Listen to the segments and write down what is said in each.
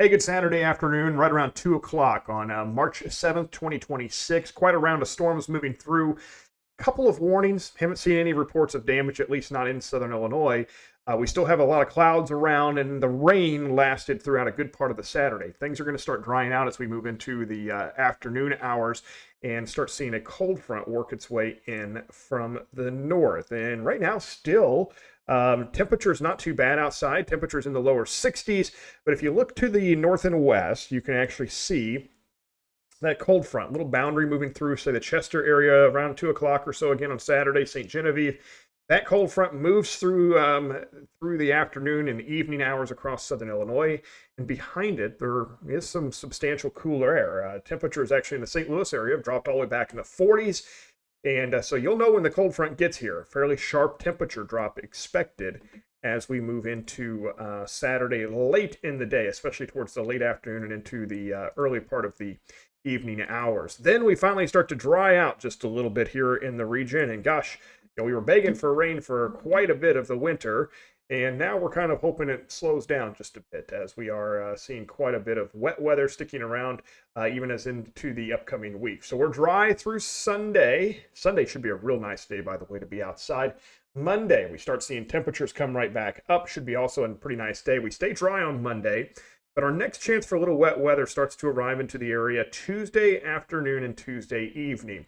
Hey, good Saturday afternoon, right around 2 o'clock on March 7th, 2026. Quite a round of storms moving through. Couple of warnings. Haven't seen any reports of damage, at least not in southern Illinois. We still have a lot of clouds around, and the rain lasted throughout a good part of the Saturday. Things are going to start drying out as we move into the afternoon hours and start seeing a cold front work its way in from the north. And right now, still, temperature's not too bad outside. Temperatures in the lower 60s. But if you look to the north and west, you can actually see that cold front, little boundary moving through, say, the Chester area around 2 o'clock or so again on Saturday, St. Genevieve. That cold front moves through the afternoon and evening hours across southern Illinois, and behind it there is some substantial cooler air. Temperatures actually in the St. Louis area have dropped all the way back in the 40s, and so you'll know when the cold front gets here. Fairly sharp temperature drop expected as we move into Saturday late in the day, especially towards the late afternoon and into the early part of the evening hours. Then we finally start to dry out just a little bit here in the region. And gosh, we were begging for rain for quite a bit of the winter. And now we're kind of hoping it slows down just a bit as we are seeing quite a bit of wet weather sticking around even as into the upcoming week. So we're dry through Sunday. Sunday should be a real nice day, by the way, to be outside. Monday, we start seeing temperatures come right back up. Should be also a pretty nice day. We stay dry on Monday. But our next chance for a little wet weather starts to arrive into the area Tuesday afternoon and Tuesday evening.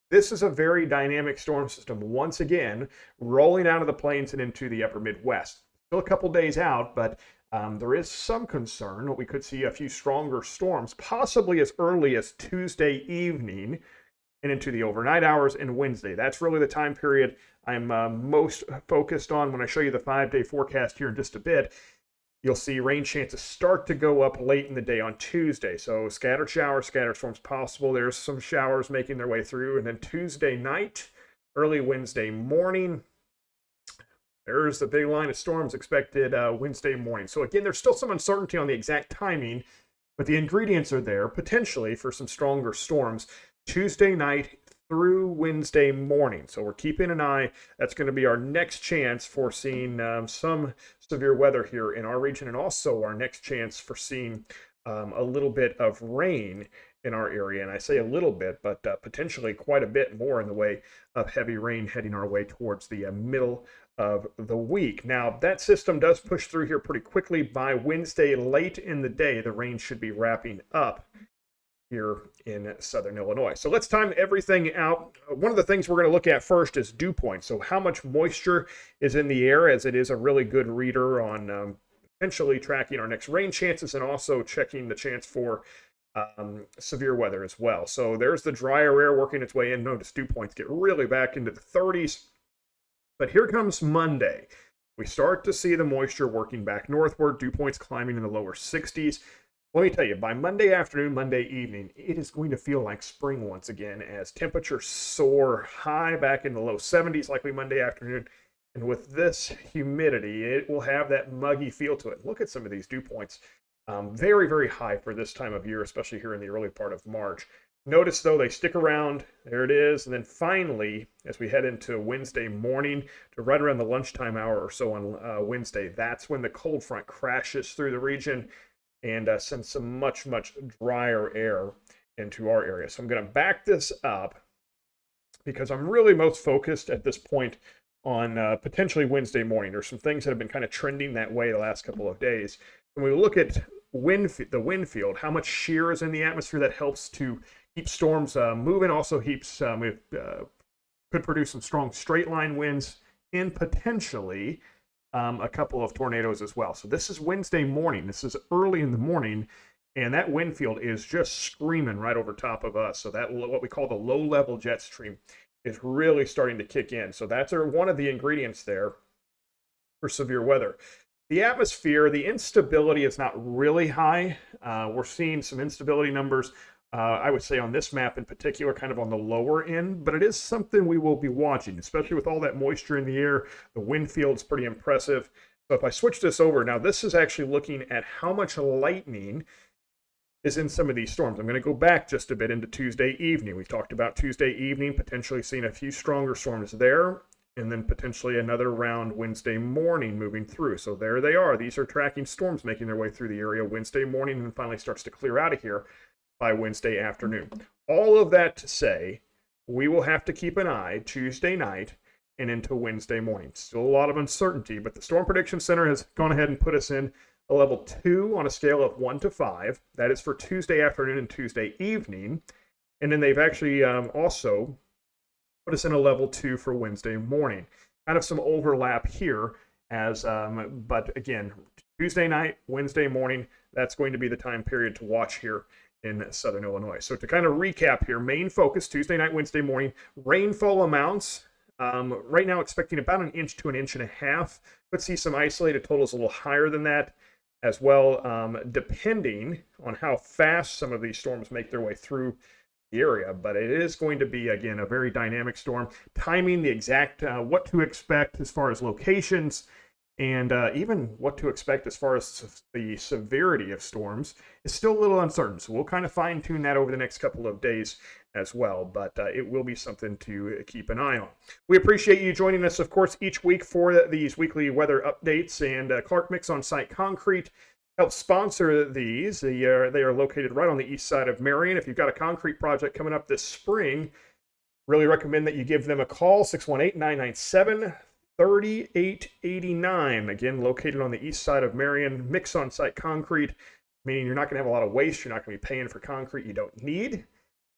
This is a very dynamic storm system, once again, rolling out of the plains and into the upper Midwest. Still a couple days out, but there is some concern that we could see a few stronger storms, possibly as early as Tuesday evening and into the overnight hours and Wednesday. That's really the time period I'm most focused on when I show you the 5-day forecast here in just a bit. You'll see rain chances start to go up late in the day on Tuesday. So scattered showers, scattered storms possible. There's some showers making their way through. And then Tuesday night, early Wednesday morning, there's the big line of storms expected Wednesday morning. So again, there's still some uncertainty on the exact timing, but the ingredients are there potentially for some stronger storms Tuesday night through Wednesday morning. So we're keeping an eye. That's going to be our next chance for seeing some severe weather here in our region, and also our next chance for seeing a little bit of rain in our area. And I say a little bit, but potentially quite a bit more in the way of heavy rain heading our way towards the middle of the week. Now, that system does push through here pretty quickly. By Wednesday late in the day, the rain should be wrapping up here in southern Illinois. So let's time everything out. One of the things we're going to look at first is dew point. So how much moisture is in the air, as it is a really good reader on potentially tracking our next rain chances and also checking the chance for severe weather as well. So there's the drier air working its way in. Notice dew points get really back into the 30s. But here comes Monday. We start to see the moisture working back northward, dew points climbing in the lower 60s. Let me tell you, by Monday afternoon, Monday evening, it is going to feel like spring once again as temperatures soar high back in the low 70s, likely Monday afternoon. And with this humidity, it will have that muggy feel to it. Look at some of these dew points. Very, very high for this time of year, especially here in the early part of March. Notice, though, they stick around. There it is. And then finally, as we head into Wednesday morning to right around the lunchtime hour or so on Wednesday, that's when the cold front crashes through the region and send some much drier air into our area. So I'm going to back this up because I'm really most focused at this point on potentially Wednesday morning. There's some things that have been kind of trending that way the last couple of days. When we look at the wind field, how much shear is in the atmosphere, that helps to keep storms moving, also could produce some strong straight line winds and potentially a couple of tornadoes as well. So this is Wednesday morning. This is early in the morning, and that wind field is just screaming right over top of us. So that, what we call the low-level jet stream, is really starting to kick in. So that's one of the ingredients there for severe weather. The atmosphere, the instability is not really high. We're seeing some instability numbers, I would say on this map in particular, kind of on the lower end, but it is something we will be watching, especially with all that moisture in the air. The wind field's pretty impressive. So if I switch this over, now this is actually looking at how much lightning is in some of these storms. I'm going to go back just a bit into Tuesday evening. We talked about Tuesday evening, potentially seeing a few stronger storms there. and then potentially another round Wednesday morning moving through. So there they are. These are tracking storms making their way through the area Wednesday morning, and then finally starts to clear out of here by Wednesday afternoon. All of that to say, we will have to keep an eye Tuesday night and into Wednesday morning. Still a lot of uncertainty, but the Storm Prediction Center has gone ahead and put us in a level 2 on a scale of 1 to 5. That is for Tuesday afternoon and Tuesday evening. And then they've actually also put us in a level 2 for Wednesday morning. Kind of some overlap here, but again, Tuesday night, Wednesday morning, that's going to be the time period to watch here in Southern Illinois. So to kind of recap here, main focus Tuesday night, Wednesday morning, rainfall amounts. Right now expecting about 1 inch to 1.5 inches. Could see some isolated totals a little higher than that as well, depending on how fast some of these storms make their way through the area. But it is going to be, again, a very dynamic storm. Timing, the exact what to expect as far as locations, and even what to expect as far as the severity of storms is still a little uncertain. So we'll kind of fine tune that over the next couple of days as well, but it will be something to keep an eye on. We appreciate you joining us, of course, each week for these weekly weather updates, and Clark Mix on Site Concrete helps sponsor these. They are located right on the east side of Marion. If you've got a concrete project coming up this spring, really recommend that you give them a call, 618-997-3889. Again, located on the east side of Marion. Mix on Site Concrete, meaning you're not going to have a lot of waste. You're not going to be paying for concrete you don't need.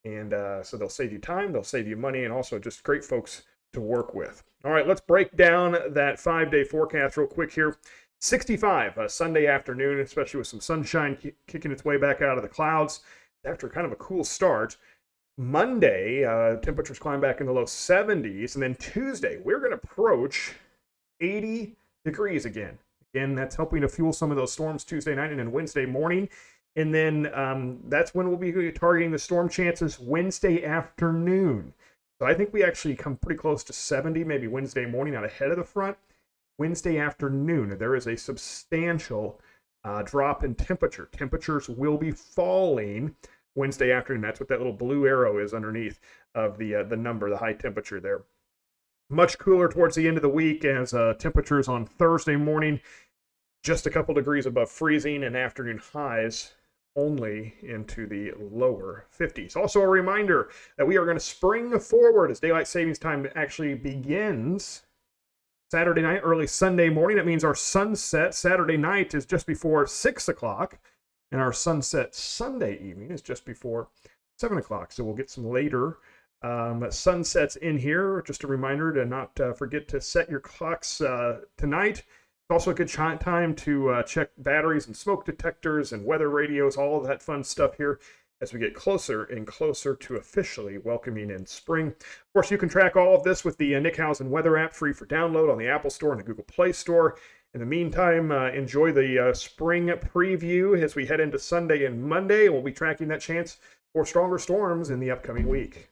And so they'll save you time, they'll save you money, and also just great folks to work with. All right, let's break down that 5-day forecast real quick here. 65 Sunday afternoon, especially with some sunshine kicking its way back out of the clouds after kind of a cool start. Monday, temperatures climb back in the low 70s, and then Tuesday, we're going to approach 80 degrees again. Again, that's helping to fuel some of those storms Tuesday night and then Wednesday morning. And then that's when we'll be targeting the storm chances Wednesday afternoon. So I think we actually come pretty close to 70, maybe Wednesday morning out ahead of the front. Wednesday afternoon, there is a substantial drop in temperature. Temperatures will be falling Wednesday afternoon. That's what that little blue arrow is underneath of the number, the high temperature there. Much cooler towards the end of the week as temperatures on Thursday morning just a couple degrees above freezing, and afternoon highs only into the lower 50s. Also a reminder that we are going to spring forward as daylight savings time actually begins Saturday night, early Sunday morning. That means our sunset Saturday night is just before 6 o'clock, and our sunset Sunday evening is just before 7 o'clock. So we'll get some later sunsets in here. Just a reminder to not forget to set your clocks tonight. Also a good time to check batteries and smoke detectors and weather radios, all of that fun stuff here as we get closer and closer to officially welcoming in spring. Of course, you can track all of this with the Nick Hausen weather app, free for download on the Apple Store and the Google Play Store. In the meantime, enjoy the spring preview as we head into Sunday and Monday. We'll be tracking that chance for stronger storms in the upcoming week.